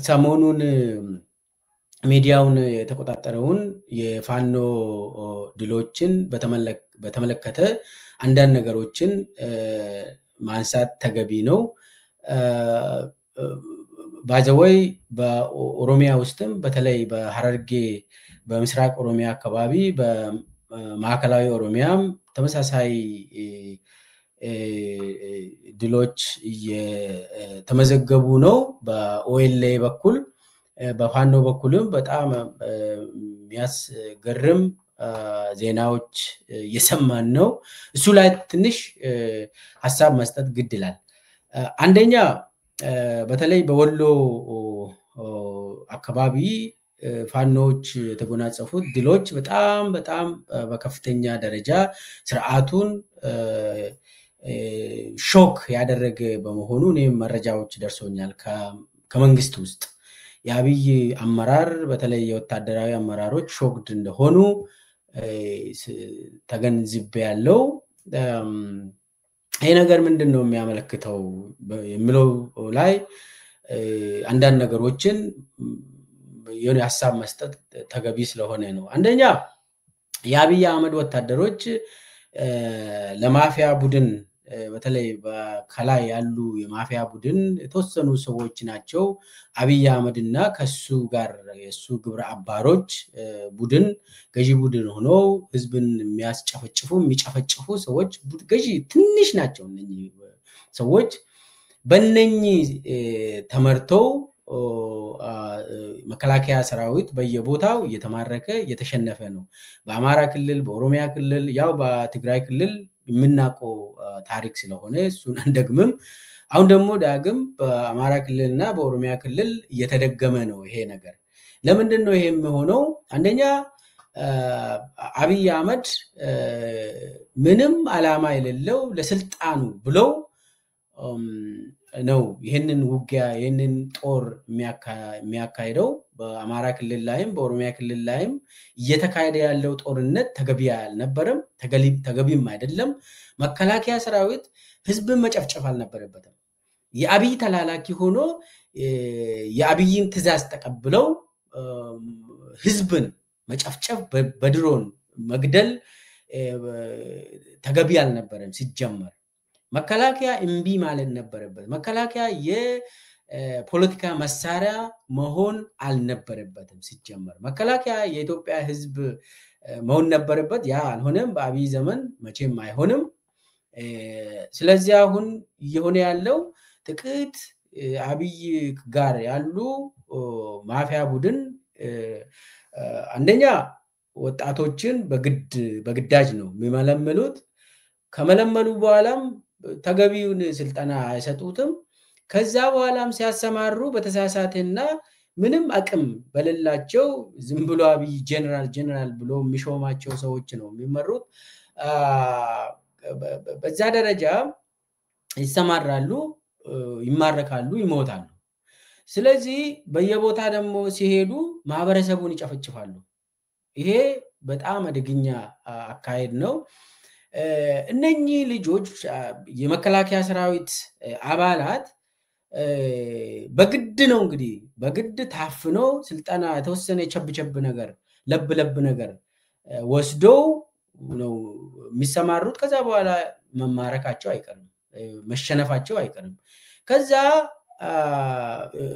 ሰሞኑን ሚዲያውን የተቆጣጠረውን የፋኖ ድሎችን በተመለከተ አንዳንድ ነገሮችን ማንሳት ተገቢ ነው። ባዘወይ በኦሮሚያ ውስጥም በተለይ በሐረርጌ በምስራቅ ኦሮሚያ አካባቢ በማዕከላዊ ኦሮሚያም ተመሳሳይ ድሎች የተመዘገቡ ነው። በኦኤልኤ በኩል በፋኖ በኩልም በጣም የሚያስገርም ዜናዎች እየሰማን ነው። እሱ ላይ ትንሽ ሐሳብ መስጠት ግድ ይላል። አንደኛ በተለይ በወሎ አካባቢ ፋኖች የተጎናጸፉት ድሎች በጣም በከፍተኛ ደረጃ ስርዓቱን ሾክ ያደረገ በመሆኑ እኔም መረጃዎች ደርሶኛል ከመንግስት ውስጥ የአብይ አመራር በተለይ የወታደራዊ አመራሮች ሾክድ እንደሆኑ ተገንዝቤያለሁ። ይሄ ነገር ምንድነው የሚያመለክተው የሚለው ላይ አንዳንድ ነገሮችን የሆነ ሐሳብ መስጠት ተገቢ ስለሆነ ነው። አንደኛ የአብይ አህመድ ወታደሮች ለማፊያ ቡድን በተለይ በከላይ ያሉ የማፊያ ቡድን የተወሰኑ ሰዎች ናቸው። አብይ አህመድና ከሱ ጋር የሱ ግብረ አባሮች ቡድን ገዢ ቡድን ሆኖ ህዝብን የሚጨፈጭፉ ሰዎች ገዢ ትንሽ ናቸው። እነኚህ ሰዎች በእነኚህ ተመርተው መከላከያ ሰራዊት በየቦታው እየተማረከ እየተሸነፈ ነው። በአማራ ክልል በኦሮሚያ ክልል ያው በትግራይ ክልል የምናውቀው ታሪክ ስለሆነ እሱን አንደግምም። አሁን ደግሞ ዳግም በአማራ ክልልና በኦሮሚያ ክልል እየተደገመ ነው ይሄ ነገር። ለምንድነው ይሄ የሚሆነው? አንደኛ አብይ አህመድ ምንም ዓላማ የሌለው ለስልጣኑ ብለው ነው ይሄንን ውጊያ ይሄንን ጦር የሚያካሂደው። በአማራ ክልል ላይም በኦሮሚያ ክልል ላይም እየተካሄደ ያለው ጦርነት ተገቢ አልነበረም፣ ተገቢም አይደለም። መከላከያ ሰራዊት ህዝብን መጨፍጨፍ አልነበረበትም። የአብይ ተላላኪ ሆኖ የአብይን ትዕዛዝ ተቀብለው ህዝብን መጨፍጨፍ በድሮን መግደል ተገቢ አልነበረም ሲጀመር። መከላከያ እምቢ ማለት ነበረበት። መከላከያ የፖለቲካ መሳሪያ መሆን አልነበረበትም ሲጀመር። መከላከያ የኢትዮጵያ ህዝብ መሆን ነበረበት። ያ አልሆነም። በአብይ ዘመን መቼም አይሆንም። ስለዚህ አሁን እየሆነ ያለው ጥቂት አብይ ጋር ያሉ ማፊያ ቡድን አንደኛ ወጣቶችን በግዳጅ ነው የሚመለምሉት። ከመለመሉ በኋላም ተገቢውን ስልጠና አይሰጡትም። ከዛ በኋላም ሲያሰማሩ በተሳሳተና ምንም አቅም በሌላቸው ዝም ብሎ አብይ ጀነራል ብሎ የሚሾማቸው ሰዎች ነው የሚመሩት። በዛ ደረጃ ይሰማራሉ፣ ይማረካሉ፣ ይሞታሉ። ስለዚህ በየቦታ ደግሞ ሲሄዱ ማህበረሰቡን ይጨፈጭፋሉ። ይሄ በጣም አደገኛ አካሄድ ነው። እነኚህ ልጆች የመከላከያ ሰራዊት አባላት በግድ ነው እንግዲህ በግድ ታፍኖ ስልጠና የተወሰነ ቸብቸብ ነገር ለብ ነገር ወስደው ነው የሚሰማሩት። ከዛ በኋላ መማረካቸው አይቀርም፣ መሸነፋቸው አይቀርም። ከዛ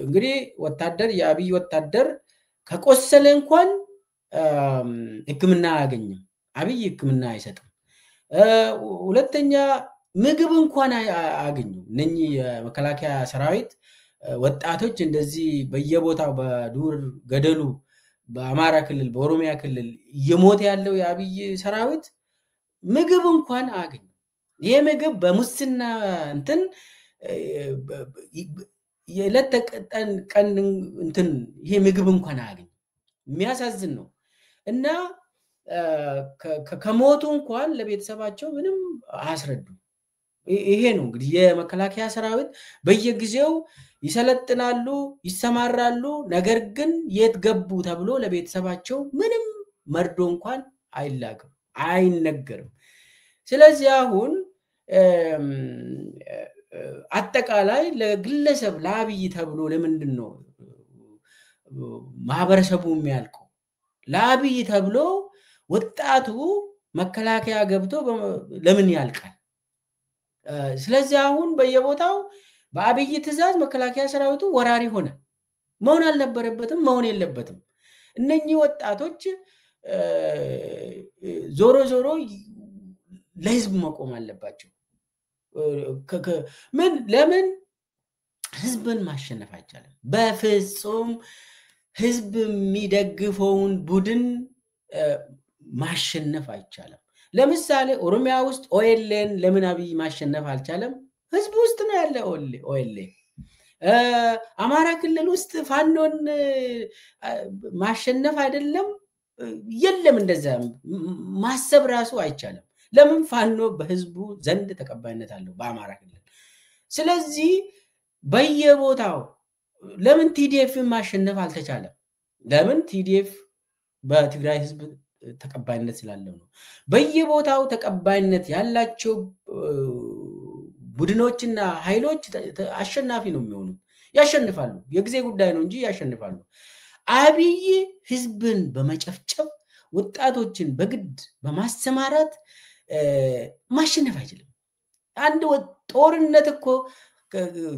እንግዲህ ወታደር የአብይ ወታደር ከቆሰለ እንኳን ሕክምና አያገኝም። አብይ ሕክምና አይሰጥም። ሁለተኛ ምግብ እንኳን አያገኙም። እነኚህ የመከላከያ ሰራዊት ወጣቶች እንደዚህ በየቦታው በዱር ገደሉ በአማራ ክልል በኦሮሚያ ክልል እየሞተ ያለው የአብይ ሰራዊት ምግብ እንኳን አያገኙም። ይሄ ምግብ በሙስና እንትን የዕለት ቀን እንትን ይሄ ምግብ እንኳን አያገኙም። የሚያሳዝን ነው። እና ከሞቱ እንኳን ለቤተሰባቸው ምንም አያስረዱም። ይሄ ነው እንግዲህ የመከላከያ ሰራዊት በየጊዜው ይሰለጥናሉ፣ ይሰማራሉ። ነገር ግን የት ገቡ ተብሎ ለቤተሰባቸው ምንም መርዶ እንኳን አይላክም፣ አይነገርም። ስለዚህ አሁን አጠቃላይ ለግለሰብ ለአብይ ተብሎ ለምንድን ነው ማህበረሰቡ የሚያልቀው? ለአብይ ተብሎ ወጣቱ መከላከያ ገብቶ ለምን ያልቃል? ስለዚህ አሁን በየቦታው በአብይ ትዕዛዝ መከላከያ ሰራዊቱ ወራሪ ሆነ። መሆን አልነበረበትም፣ መሆን የለበትም። እነኚህ ወጣቶች ዞሮ ዞሮ ለህዝብ መቆም አለባቸው። ለምን ህዝብን ማሸነፍ አይቻልም? በፍጹም ህዝብ የሚደግፈውን ቡድን ማሸነፍ አይቻልም። ለምሳሌ ኦሮሚያ ውስጥ ኦኤልኤን ለምን አብይ ማሸነፍ አልቻለም? ህዝብ ውስጥ ነው ያለ ኦኤልኤን። አማራ ክልል ውስጥ ፋኖን ማሸነፍ አይደለም የለም፣ እንደዛ ማሰብ ራሱ አይቻልም። ለምን? ፋኖ በህዝቡ ዘንድ ተቀባይነት አለው በአማራ ክልል። ስለዚህ በየቦታው ለምን ቲዲኤፍ ማሸነፍ አልተቻለም? ለምን? ቲዲኤፍ በትግራይ ህዝብ ተቀባይነት ስላለው ነው። በየቦታው ተቀባይነት ያላቸው ቡድኖችና ኃይሎች አሸናፊ ነው የሚሆኑት፣ ያሸንፋሉ። የጊዜ ጉዳይ ነው እንጂ ያሸንፋሉ። አብይ ህዝብን በመጨፍጨፍ ወጣቶችን በግድ በማሰማራት ማሸነፍ አይችልም። አንድ ጦርነት እኮ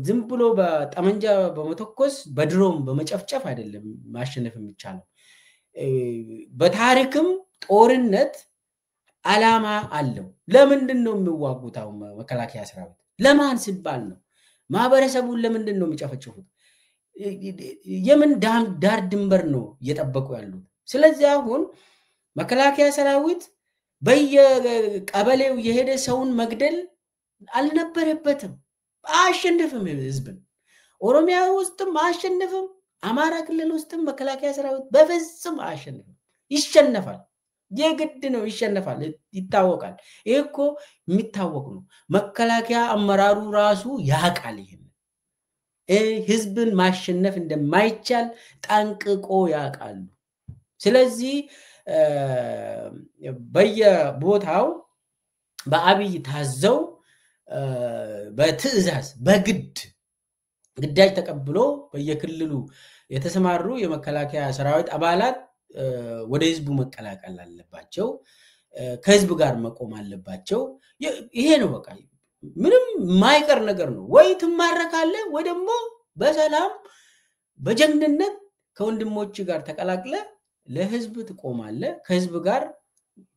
ዝም ብሎ በጠመንጃ በመተኮስ በድሮም በመጨፍጨፍ አይደለም ማሸነፍ የሚቻለው። በታሪክም ጦርነት ዓላማ አለው። ለምንድን ነው የሚዋጉት? አሁን መከላከያ ሰራዊት ለማን ሲባል ነው? ማህበረሰቡን ለምንድን ነው የሚጨፈጭፉት? የምን ዳር ድንበር ነው እየጠበቁ ያሉት? ስለዚህ አሁን መከላከያ ሰራዊት በየቀበሌው የሄደ ሰውን መግደል አልነበረበትም። አያሸንፍም ህዝብን። ኦሮሚያ ውስጥም አያሸንፍም፣ አማራ ክልል ውስጥም መከላከያ ሰራዊት በፍጹም አያሸንፍም። ይሸነፋል፣ የግድ ነው ይሸነፋል፣ ይታወቃል። ይሄ እኮ የሚታወቅ ነው። መከላከያ አመራሩ ራሱ ያውቃል። ይሄን ህዝብን ማሸነፍ እንደማይቻል ጠንቅቆ ያውቃሉ። ስለዚህ በየቦታው በአብይ ታዘው በትዕዛዝ በግድ ግዳጅ ተቀብሎ በየክልሉ የተሰማሩ የመከላከያ ሰራዊት አባላት ወደ ህዝቡ መቀላቀል አለባቸው፣ ከህዝብ ጋር መቆም አለባቸው። ይሄ ነው በቃ፣ ምንም ማይቀር ነገር ነው። ወይ ትማረካለህ ወይ ደግሞ በሰላም በጀግንነት ከወንድሞች ጋር ተቀላቅለ ለህዝብ ትቆማለህ። ከህዝብ ጋር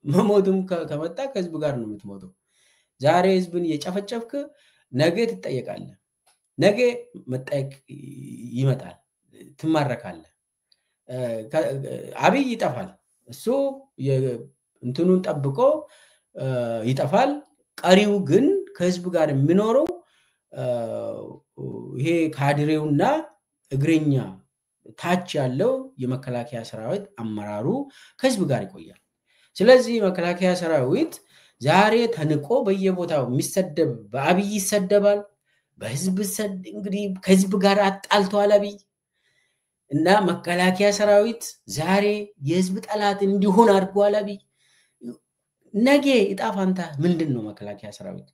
መሞትም ከመጣ ከህዝብ ጋር ነው የምትሞተው። ዛሬ ህዝብን እየጨፈጨፍክ ነገ ትጠየቃለህ። ነገ መጠየቅ ይመጣል፣ ትማረካለህ። አብይ ይጠፋል፣ እሱ እንትኑን ጠብቆ ይጠፋል። ቀሪው ግን ከህዝብ ጋር የሚኖረው ይሄ ካድሬውና እግረኛ ታች ያለው የመከላከያ ሰራዊት አመራሩ ከህዝብ ጋር ይቆያል። ስለዚህ መከላከያ ሰራዊት ዛሬ ተንቆ በየቦታው የሚሰደብ በአብይ ይሰደባል፣ በህዝብ እንግዲህ ከህዝብ ጋር አጣልቷል አብይ እና መከላከያ ሰራዊት ዛሬ የህዝብ ጠላት እንዲሆን አድርጓል አብይ። ነገ ዕጣ ፈንታ ምንድነው? መከላከያ ሰራዊት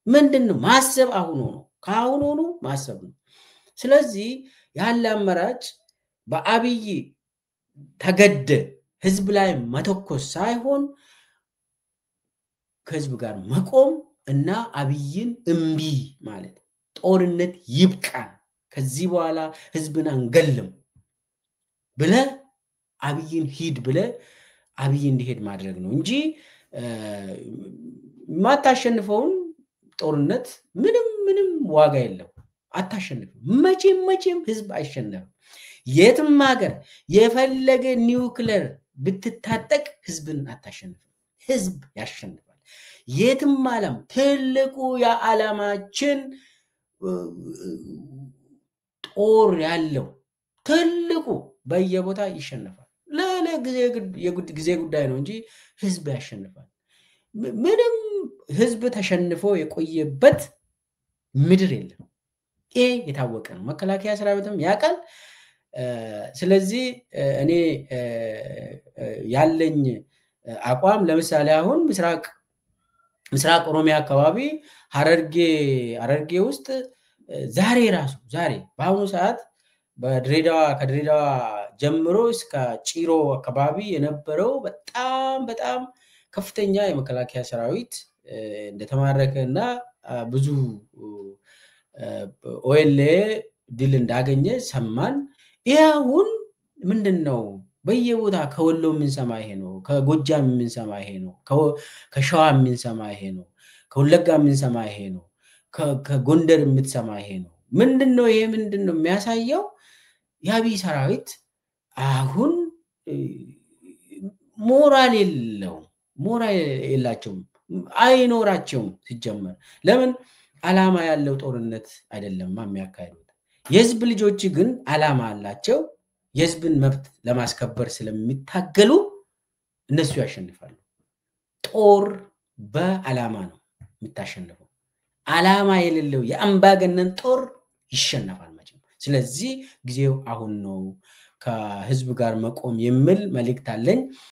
ምንድነው? ማሰብ አሁን ነው፣ ካሁን ሆኖ ማሰብ ነው። ስለዚህ ያለ አማራጭ በአብይ ተገደ ህዝብ ላይ መተኮስ ሳይሆን ከህዝብ ጋር መቆም እና አብይን እምቢ ማለት፣ ጦርነት ይብቃን፣ ከዚህ በኋላ ህዝብን አንገልም ብለ አብይን ሂድ ብለ አብይ እንዲሄድ ማድረግ ነው እንጂ ማታሸንፈውን ጦርነት ምንም ዋጋ የለው፣ አታሸንፍም። መቼም ህዝብ አይሸነፍም። የትም ሀገር የፈለገ ኒውክሌር ብትታጠቅ ህዝብን አታሸንፍም፣ ህዝብ ያሸንፋል። የትም ዓለም ትልቁ የዓለማችን ጦር ያለው ትልቁ በየቦታ ይሸነፋል። ጊዜ ጉዳይ ነው እንጂ ህዝብ ያሸንፋል። ምንም ህዝብ ተሸንፎ የቆየበት ምድር የለም። ይሄ የታወቀ ነው። መከላከያ ሰራዊትም ያውቃል። ስለዚህ እኔ ያለኝ አቋም ለምሳሌ አሁን ምስራቅ ኦሮሚያ አካባቢ ሐረርጌ ውስጥ ዛሬ በአሁኑ ሰዓት ከድሬዳዋ ጀምሮ እስከ ጭሮ አካባቢ የነበረው በጣም ከፍተኛ የመከላከያ ሰራዊት እንደተማረከና ብዙ ኦኤልኤ ድል እንዳገኘ ሰማን። ይሄውን ምንድነው በየቦታ ከወሎ ምን ሰማ ይሄ ነው፣ ከጎጃም ምን ሰማ ይሄ ነው፣ ከሸዋ ምን ሰማ ይሄ ነው፣ ከወለጋ ምን ሰማ ይሄ ነው፣ ከጎንደር የምትሰማ ይሄ ነው። ምንድነው ይሄ ምንድነው የሚያሳየው? የአብይ ሰራዊት አሁን ሞራል የላቸውም፣ አይኖራቸውም ሲጀመር። ለምን ዓላማ ያለው ጦርነት አይደለም የሚያካሂዱት። የህዝብ ልጆች ግን ዓላማ አላቸው። የህዝብን መብት ለማስከበር ስለሚታገሉ እነሱ ያሸንፋሉ። ጦር በዓላማ ነው የሚታሸንፈው። ዓላማ የሌለው የአምባገነን ጦር ይሸነፋል መቼም። ስለዚህ ጊዜው አሁን ነው ከህዝብ ጋር መቆም የሚል መልእክት አለኝ።